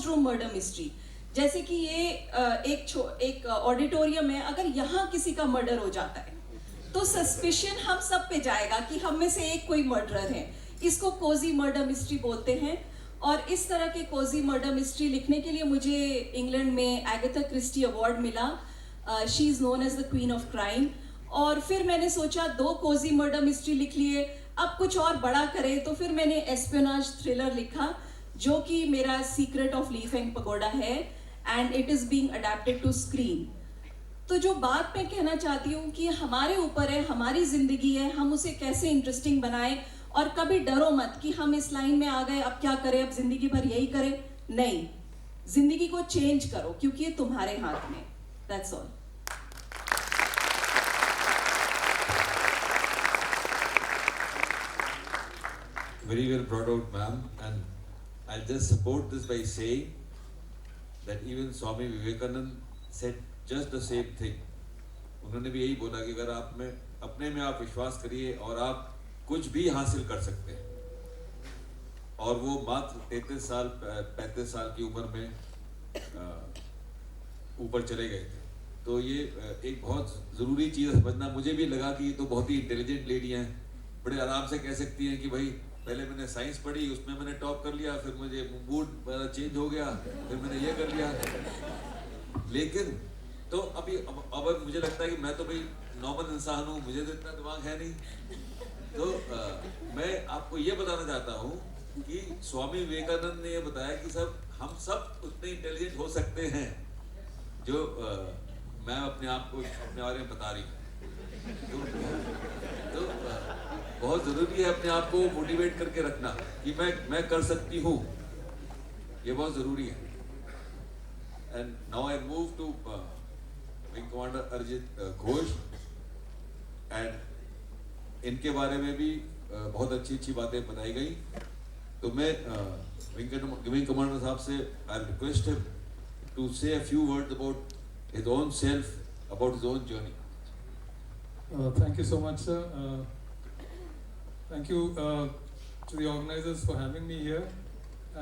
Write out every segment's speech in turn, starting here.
Courtroom murder mystery. जैसे कि ये एक ऑडिटोरियम है, अगर यहाँ किसी का मर्डर हो जाता है तो सस्पिशन हम सब पे जाएगा कि हम में से एक कोई मर्डरर है। इसको कोजी मर्डर मिस्ट्री बोलते हैं। और इस तरह के कोजी मर्डर मिस्ट्री लिखने के लिए मुझे इंग्लैंड में एगाथा क्रिस्टी अवार्ड मिला। She is known as the queen of crime. और फिर मैंने सोचा 2 कोजी मर्डर मिस्ट्री लिख लिए, अब कुछ और बड़ा करें, तो फिर मैंने एस्पियोनाज थ्रिलर लिखा जो कि मेरा secret of Li Feng pagoda है, and it is being adapted to screen. तो जो बात मैं कहना चाहती हूँ कि हमारे ऊपर है, हमारी जिंदगी है, हम उसे कैसे इंटरेस्टिंग बनाएं। और कभी डरो मत कि हम इस लाइन में आ गए, अब क्या करें, अब जिंदगी भर यही करें। नहीं, जिंदगी को चेंज करो क्योंकि ये तुम्हारे हाथ में। That's all. Very well brought out, ma'am. And I'll just support this by saying that even Swami Vivekananda said just the same thing. उन्होंने भी यही बोला कि अगर आप में अपने में आप विश्वास करिए और आप कुछ भी हासिल कर सकते हैं। और वो मात्र 35 साल की उम्र में ऊपर चले गए थे। तो ये एक बहुत ज़रूरी चीज़ समझना। मुझे भी लगा कि ये तो बहुत ही इंटेलिजेंट लेडी हैं, बड़े आराम से कह सकती हैं कि भाई पहले मैंने साइंस पढ़ी, उसमें मैंने टॉप कर लिया, फिर मुझे मूड चेंज हो गया, फिर मैंने ये कर लिया। लेकिन तो अभी अब मुझे लगता है कि मैं तो भाई नॉर्मल इंसान हूँ, मुझे तो इतना दिमाग है नहीं। तो मैं आपको ये बताना चाहता हूँ कि स्वामी विवेकानंद ने ये बताया कि हम सब उतने इंटेलिजेंट हो सकते हैं जो मैं अपने आप को अपने बारे में बता रही हूँ। तो बहुत ज़रूरी है अपने आप को मोटिवेट करके रखना कि मैं कर सकती हूँ, ये बहुत ज़रूरी है। And now I move to wing commander Arijit Ghosh. And इनके बारे में भी बहुत अच्छी बातें बताई गई। तो मैं विंग कमांडर साहब से आई रिक्वेस्ट हिम टू से a few words about his own self, about his own journey. Thank you so much, sir. Thank you to the organizers for having me here,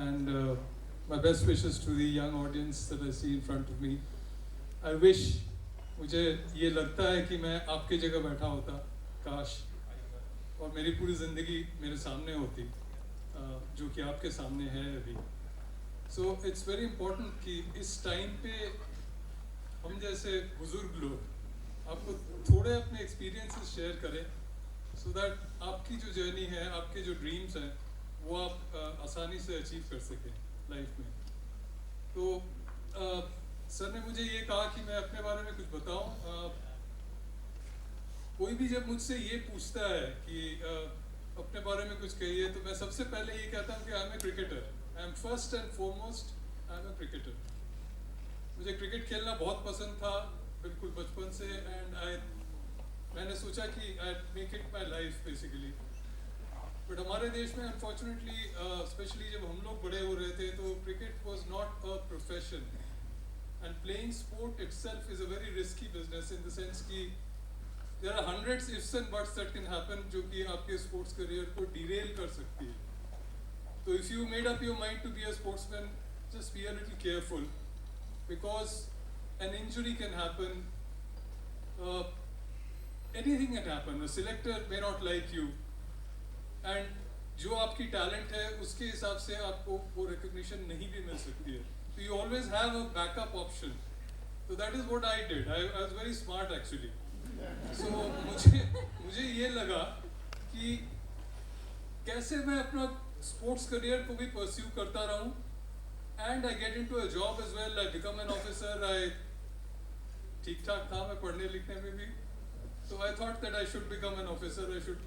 and my best wishes to the young audience that I see in front of me. I wish, मुझे ये लगता है कि मैं आपकी जगह बैठा होता, काश, और मेरी पूरी ज़िंदगी मेरे सामने होती, जो कि आपके सामने है अभी। So it's very important कि इस टाइम पे हम जैसे बुजुर्ग लोग आपको थोड़े अपने एक्सपीरियंसेस शेयर करें, सो दैट आपकी जो जर्नी है, आपके जो ड्रीम्स हैं, वो आप आसानी से अचीव कर सकें लाइफ में। तो सर ने मुझे ये कहा कि मैं अपने बारे में कुछ बताऊं। कोई भी जब मुझसे ये पूछता है कि अपने बारे में कुछ कहिए, तो मैं सबसे पहले ये कहता हूँ कि I am a cricketer. I am first and foremost I am a cricketer. मुझे क्रिकेट खेलना बहुत पसंद था बिल्कुल बचपन से, एंड मैंने सोचा कि I make it my life basically. But हमारे देश में अनफॉर्चुनेटली स्पेशली जब हम लोग बड़े हो रहे थे, तो cricket was not a profession, and playing sport itself is a very risky business in the sense कि there are hundreds ifs and buts that can happen, जो कि आपके स्पोर्ट्स करियर को डिरेल कर सकती है। तो if you made up your mind to be a sportsman, just be a little careful, because an injury can happen, anything can happen. A selector may not like you, and जो आपकी talent है उसके हिसाब से आपको वो recognition नहीं भी मिल सकती है। तो you always have a backup option. So that is what I did. I was very smart actually. So मुझे ये लगा कि कैसे मैं अपना स्पोर्ट्स करियर को भी परस्यू करता रहूं, and I get into a job as well. I become an officer. ठीक ठाक था मैं पढ़ने लिखने में भी, so I thought that I should become an officer. I should,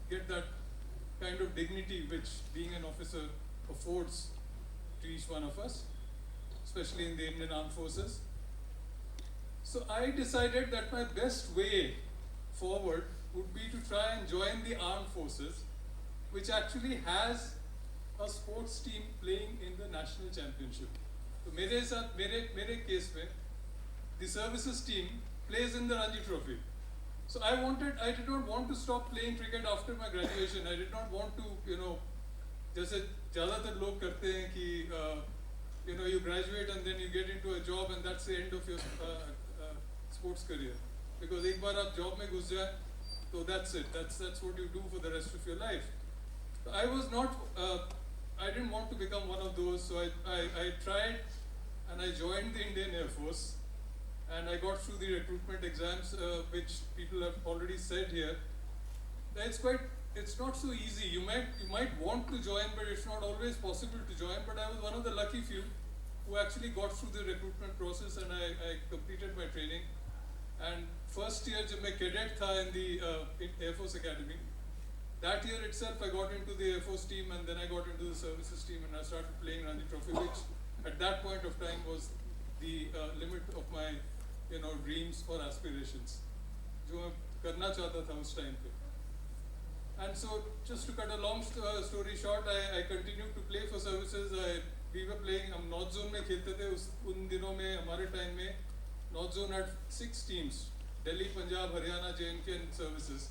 get that kind of dignity which being an officer affords to each one of us, especially in the Indian Armed Forces. So I decided that my best way forward would be to try and join the Armed Forces, which actually has a sports team playing in the national championship. तो मेरे साथ मेरे case में the services team plays in the Ranji Trophy. So I did not want to stop playing cricket after my graduation. I did not want to, जैसे ज़्यादातर लोग करते हैं कि you know, you graduate and then you get into a job and that's the end of your sports career. Because एक बार आप job में घुस जाए, so that's it. That's what you do for the rest of your life. I was not, I didn't want to become one of those, so I tried and I joined the Indian Air Force and I got through the recruitment exams, which people have already said here. It's not so easy. You might want to join, but it's not always possible to join. But I was one of the lucky few who actually got through the recruitment process and I completed my training. And first year, जब मैं cadet था in the Air Force Academy, that year itself I got into the Air Force team and then I got into the services team and I started playing Ranji Trophy, which at that point of time was the limit of my, you know, dreams or aspirations, जो मैं करना चाहता था उस time पे. And so, just to cut a long story short, I continued to play for services. We were playing, हम North Zone में खेलते थे. उन दिनों में हमारे time में North Zone had 6 teams: Delhi, Punjab, Haryana, J&K, and services.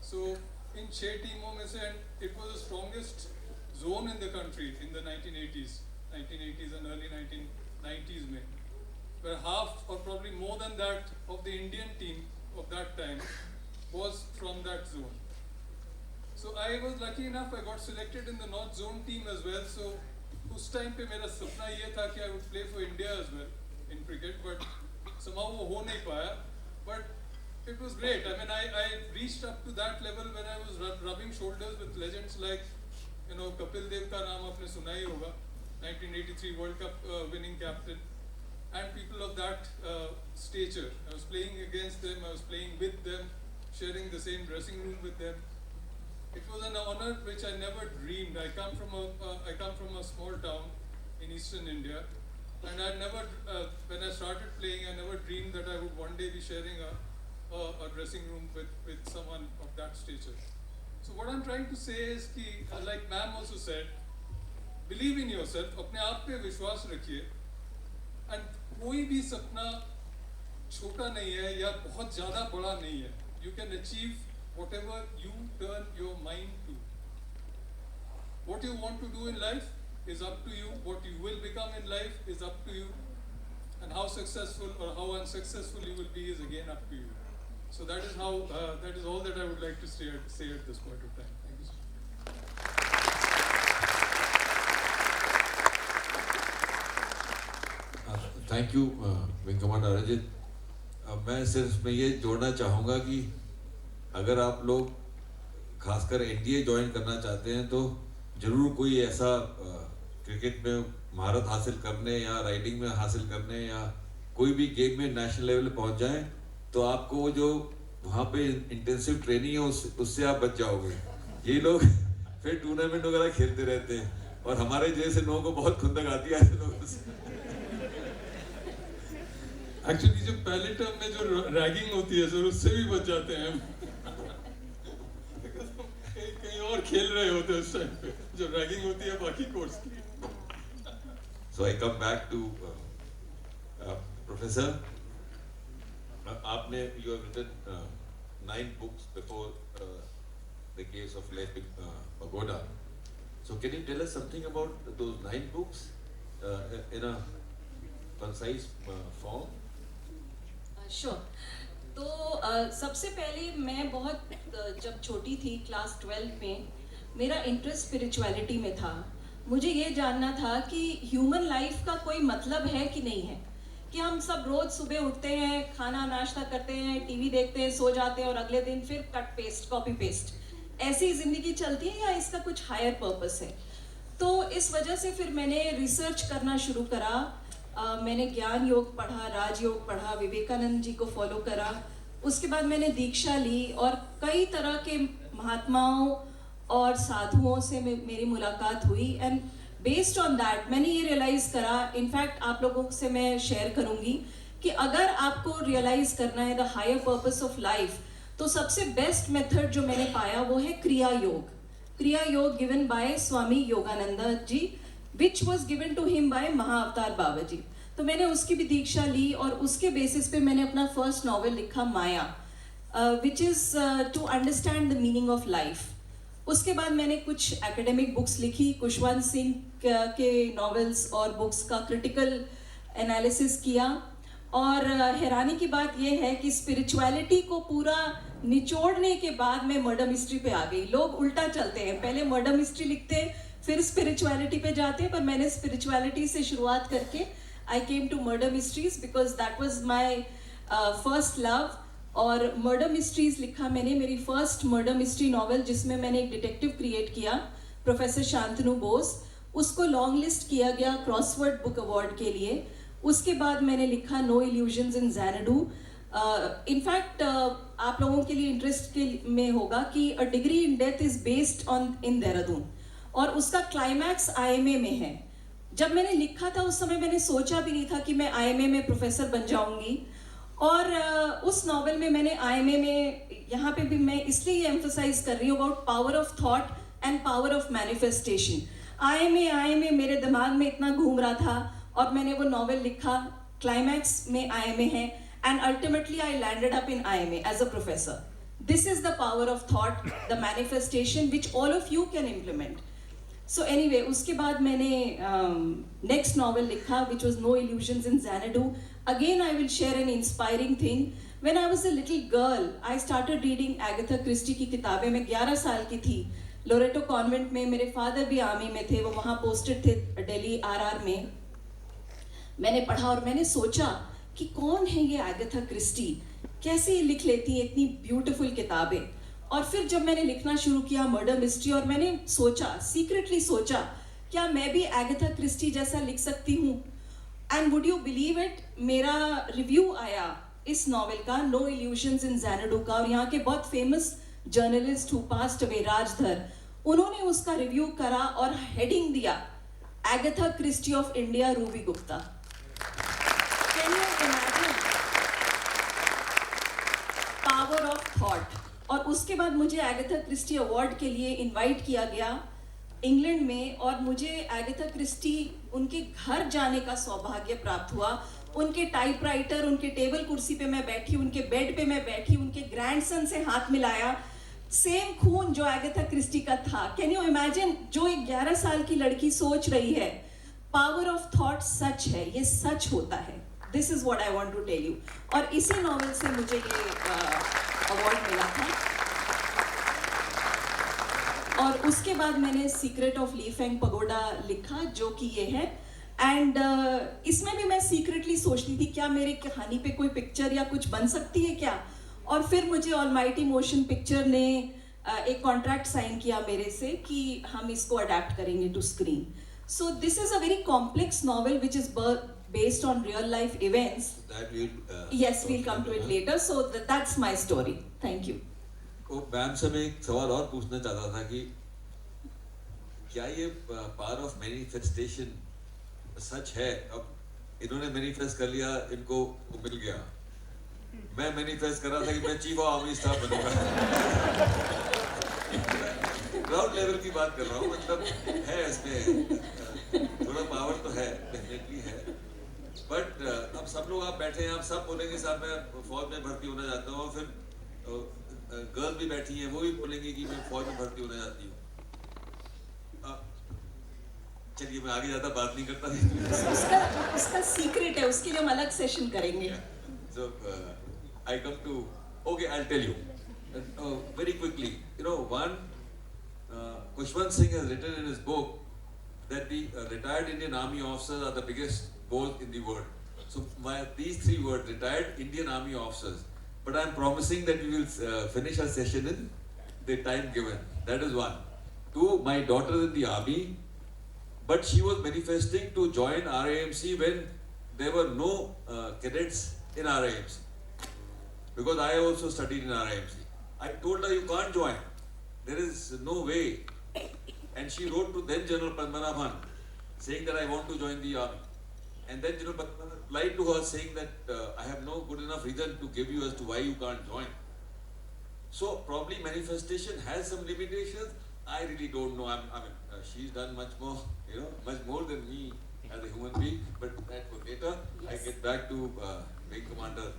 So in 6 teamों में से, and it was the strongest zone in the country in the 1980s and early 1990s में, where half or probably more than that of the Indian team of that time was from that zone. So I was lucky enough, I got selected in the North Zone team as well. So उस time पे मेरा सपना ये था कि I would play for India as well in cricket, but somehow वो हो नहीं पाया. But it was great. I mean, I reached up to that level when I was rubbing shoulders with legends like, you know, Kapil Dev का नाम आपने सुना ही होगा, 1983 World Cup winning captain, and people of that stature. I was playing against them, I was playing with them, sharing the same dressing room with them. It was an honor which I never dreamed. I come from a small town in eastern India, and I never, when I started playing, I never dreamed that I would one day be sharing a dressing room with someone of that stature. So what I'm trying to say is कि, like ma'am also said, believe in yourself, अपने आप पे विश्वास रखिए, and कोई भी सपना छोटा नहीं है या बहुत ज़्यादा बड़ा नहीं है. You can achieve whatever you turn your mind to. What you want to do in life is up to you. What you will become in life is up to you. And how successful or how unsuccessful you will be is again up to you. So that is how, that is all that I would like to say at this point of time. Thank you so much. Thank you, Wing Commander Arijit. मैं सिर्फ मैं ये जोड़ना चाहूँगा कि अगर आप लोग खासकर एनडीए ज्वाइन करना चाहते हैं तो ज़रूर कोई ऐसा क्रिकेट में महारत हासिल करने या राइडिंग में हासिल करने या कोई भी गेम में नेशनल लेवल पे पहुंच जाए तो आपको जो वहाँ पे इंटेंसिव ट्रेनिंग है उससे आप बच जाओगे. ये लोग फिर टूर्नामेंट वगैरह खेलते रहते हैं और हमारे जैसे लोगों को बहुत खुंदक आती है ऐसे लोगों से. एक्चुअली जो पहले टर्म में जो रैगिंग होती है सर उससे भी बच जाते हैं हम. कहीं और खेल रहे होते हैं उस टाइम पे जो रैगिंग होती है बाकी कोर्स की. So I come back to Professor. आपने you have written 9 books before the case of Late Pagoda. So can you tell us something about those 9 books in a concise form? Sure. तो सबसे पहले मैं बहुत जब छोटी थी क्लास 12 में मेरा इंटरेस्ट स्पिरिचुअलिटी में था. मुझे ये जानना था कि ह्यूमन लाइफ का कोई मतलब है कि नहीं है, कि हम सब रोज सुबह उठते हैं, खाना नाश्ता करते हैं, टीवी देखते हैं, सो जाते हैं और अगले दिन फिर कट पेस्ट कॉपी पेस्ट ऐसी ही जिंदगी चलती है या इसका कुछ हायर पर्पस है. तो इस वजह से फिर मैंने रिसर्च करना शुरू करा. मैंने ज्ञान योग पढ़ा, राजयोग पढ़ा, विवेकानंद जी को फॉलो करा. उसके बाद मैंने दीक्षा ली और कई तरह के महात्माओं और साधुओं से मेरी मुलाकात हुई. एंड बेस्ड ऑन दैट मैंने ये रियलाइज़ करा, इनफैक्ट आप लोगों से मैं शेयर करूँगी कि अगर आपको रियलाइज़ करना है the higher purpose of life तो सबसे बेस्ट मेथड जो मैंने पाया वो है क्रिया Yoga. Kriya Yoga given by Swami Yogananda ji, which was given to him by Mahavatar Baba ji. तो मैंने उसकी भी दीक्षा ली और उसके बेसिस पे मैंने अपना फर्स्ट नॉवेल लिखा Maya, which is to understand the meaning of life. उसके बाद मैंने कुछ एकेडमिक बुक्स लिखी, खुशवंत सिंह के नॉवेल्स और बुक्स का क्रिटिकल एनालिसिस किया। और हैरानी की बात यह है कि स्पिरिचुअलिटी को पूरा निचोड़ने के बाद मैं मर्डर मिस्ट्री पे आ गई। लोग उल्टा चलते हैं, पहले मर्डर मिस्ट्री लिखते हैं फिर स्पिरिचुअलिटी पे जाते हैं, पर मैंने स्पिरिचुअलिटी से शुरुआत करके I came to murder mysteries because that was my first love. और मर्डर मिस्ट्रीज लिखा मैंने, मेरी फर्स्ट मर्डर मिस्ट्री नॉवेल जिसमें मैंने एक डिटेक्टिव क्रिएट किया, प्रोफेसर शांतनु बोस, उसको लॉन्ग लिस्ट किया गया क्रॉसवर्ड बुक अवार्ड के लिए। उसके बाद मैंने लिखा नो इल्यूजन्स इन ज़ैनडू। इनफैक्ट आप लोगों के लिए इंटरेस्ट के में होगा कि a degree in death is based on in Dehradun, और उसका क्लाइमैक्स IMA में है। जब मैंने लिखा था उस समय मैंने सोचा भी नहीं था कि मैं IMA में प्रोफेसर बन जाऊंगी। और उस नॉवेल में मैंने IMA में, यहाँ पे भी मैं इसलिए ये एम्फसाइज कर रही हूँ about power of thought and power of manifestation. IMA मेरे दिमाग में इतना घूम रहा था और मैंने वो नॉवेल लिखा, क्लाइमैक्स में IMA है, and ultimately I landed up in IMA as a professor. This is the power of thought, the manifestation which all of you can implement. So anyway, उसके बाद मैंने नेक्स्ट नॉवेल लिखा which was no illusions in Xanadu. Again I will share an inspiring thing. When I was a little girl I started reading Agatha Christie की किताबें। मैं 11 साल की थी, लोरेटो कॉन्वेंट में, मेरे फादर भी आर्मी में थे, वो वहाँ पोस्टेड थे दिल्ली RR में। मैंने पढ़ा और मैंने सोचा कि कौन है ये एगाथा क्रिस्टी, कैसे ये लिख लेती है इतनी ब्यूटीफुल किताबें। और फिर जब मैंने लिखना शुरू किया मर्डर मिस्ट्री, और मैंने सोचा, सीक्रेटली सोचा, क्या मैं भी एगाथा क्रिस्टी जैसा लिख सकती हूँ। And would you believe it, मेरा रिव्यू आया इस नॉवेल का, नो इल्यूजन्स इन ज़ैनडू का, और यहाँ के बहुत famous journalist who passed away, Rajdhar, उन्होंने उसका रिव्यू करा और हेडिंग दिया, Agatha Christie of India, Ruby Gupta. Can you imagine power of thought. और उसके बाद मुझे एगाथा क्रिस्टी अवार्ड के लिए इनवाइट किया गया इंग्लैंड में, और मुझे एगाथा क्रिस्टी उनके घर जाने का सौभाग्य प्राप्त हुआ। उनके टाइपराइटर, उनके टेबल कुर्सी पे मैं बैठी, उनके बेड पे मैं बैठी, उनके ग्रैंडसन से हाथ मिलाया, सेम खून जो एगाथा क्रिस्टी का था। कैन यू इमेजिन, जो एक 11 साल की लड़की सोच रही है, पावर ऑफ थॉट सच है, ये सच होता है। This is what I want to tell you. और इसी नॉवेल से मुझे ये अवार्ड मिला था। और उसके बाद मैंने secret of Li Feng pagoda लिखा, जो कि ये है। एंड इसमें भी मैं सीक्रेटली सोचती थी क्या मेरी कहानी पे कोई पिक्चर या कुछ बन सकती है क्या। और फिर मुझे ऑलमाइटी मोशन पिक्चर ने एक कॉन्ट्रैक्ट साइन किया मेरे से कि हम इसको अडेप्ट करेंगे to screen. So this is a very complex novel which is based on real life events. That will, yes, we'll come to it later. So that's my story. Thank you. Ma'am से मैं एक सवाल और पूछना चाहता था कि क्या ये पावर ऑफ मैनिफेस्टेशन सच है? अब इन्होंने मैनिफेस्ट कर लिया, इनको मिल गया। मैं मैनिफेस्ट कर रहा था कि मैं चीफ ऑफ आर्मी स्टाफ बनूंगा। ग्राउंड लेवल की बात कर रहा हूँ, मतलब है इसमें थोड़ा पावर तो है, डेफिनेटली है। बट अब सब लोग आप बैठे हैं, आप सब बोलेंगे साहब मैं फौज में भर्ती होना चाहता हूँ, और फिर गर्ल भी बैठी हैं, वो भी बोलेंगे कि मैं फौज में भर्ती होना चाहती हूँ। चलिए मैं आगे ज्यादा बात नहीं करता। उसका सीक्रेट है, उसके लिए हम अलग सेशन करेंगे। So I come to, okay, I'll tell you very quickly. You know, one, Khushwant Singh has written in his book that the retired Indian Army officers are the biggest bore in the world. So these 3 words, retired Indian Army officers. But I'm promising that we will finish our session in the time given. That is 1. 2, my daughter is in the army, but she was manifesting to join RAMC when there were no cadets in RAMC. Because I also studied in RAMC. I told her you can't join. There is no way. And she wrote to then General Padmanabhan saying that I want to join the army. And then General Padmanabhan replied to her saying that I have no good enough reason to give you as to why you can't join. So probably manifestation has some limitations. I really don't know. I mean, she's done much more, much more than me as a human being. But that for later. Yes. I get back to Wing Commander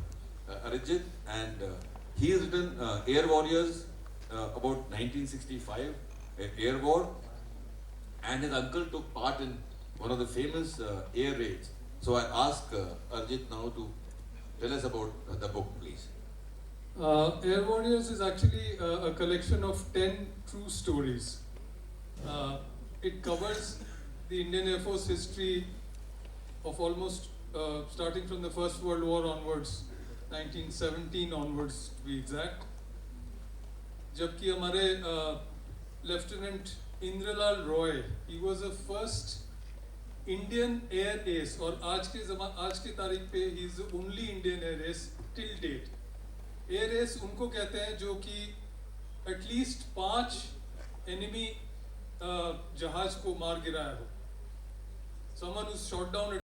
Arijit, and he has written Air Warriors about 1965. air war, and his uncle took part in one of the famous air raids. So I ask Arjit now to tell us about the book, please. Air Warriors is actually a collection of 10 true stories. It covers the Indian Air Force history of almost starting from the First World War onwards, 1917 onwards to be exact. जबकि हमारे lieutenant Indralal Roy, he was the first Indian air ace, और आज की तारीख पे he is the only Indian air ace till date. Air ace उनको कहते हैं जो कि at least 5 enemy जहाज को मार गिराया हो. Someone who shot down